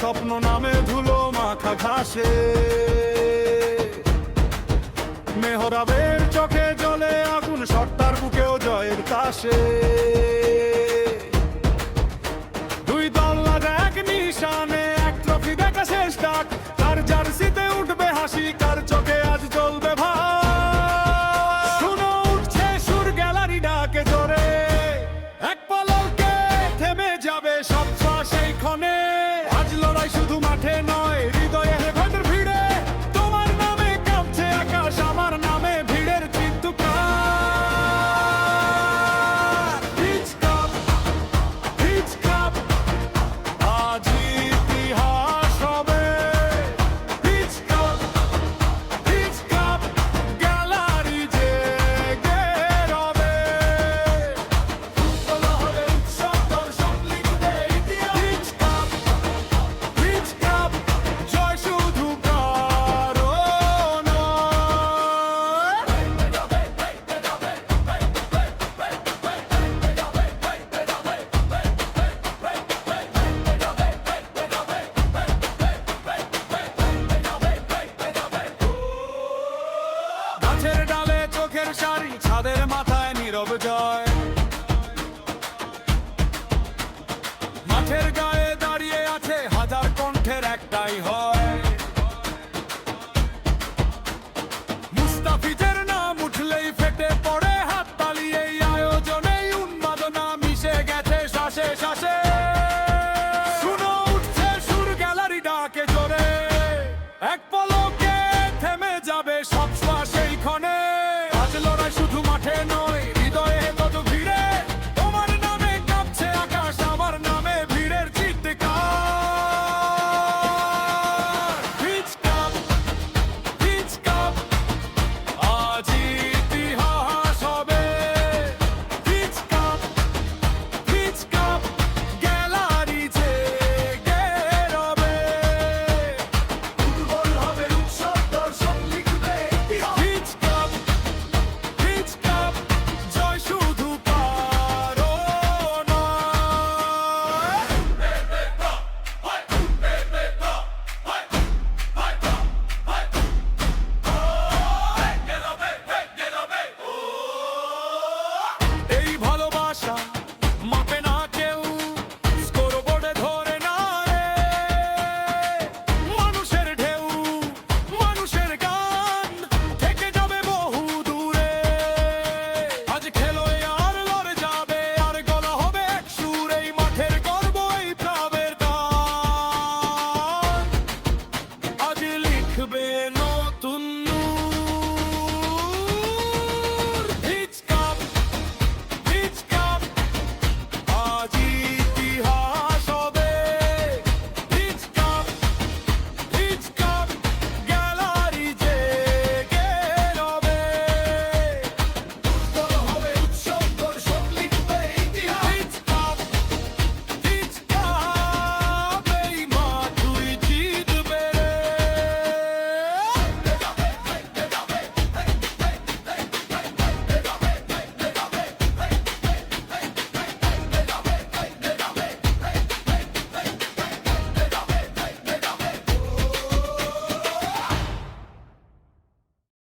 স্বপ্ন নামে ধুলো মাখা ঘাসে, মেহরাবের চোখে জ্বলে আগুন, সর্দার বুকেও জয়ের তাসে। দুই দল লাগা এক নিশানে, এক ট্রফি দেখা শেষ ডাক, কার জার্সিতে উঠবে হাসি, কার চোখে আজ জ্বলবে ভাই। শুনো উঠছে সুর, গ্যালারি ডাকে জোরে, এক পলকে থেমে যাবে সব শ্বাস এই ক্ষণে। আজ লড়াই শুধু মাঠে নয়, হৃদয়ে ভেতর ভিড়ে, তোমার নামে কাঁপছে আকাশ, আমার নামে ভিড়ের চিৎকার। হিচ কাপ, হিচ কাপ, আজ ইতিহাস হবে। হিচ কাপ, হিচ কাপ, গ্যালারি জেগে রবে। ফুটবল হবে উৎসব, দর্শক লিখবে ইতিহাস। হিচ কাপ, হিচ কাপ, জয় শুধু কারো নয়। গাছের ডালে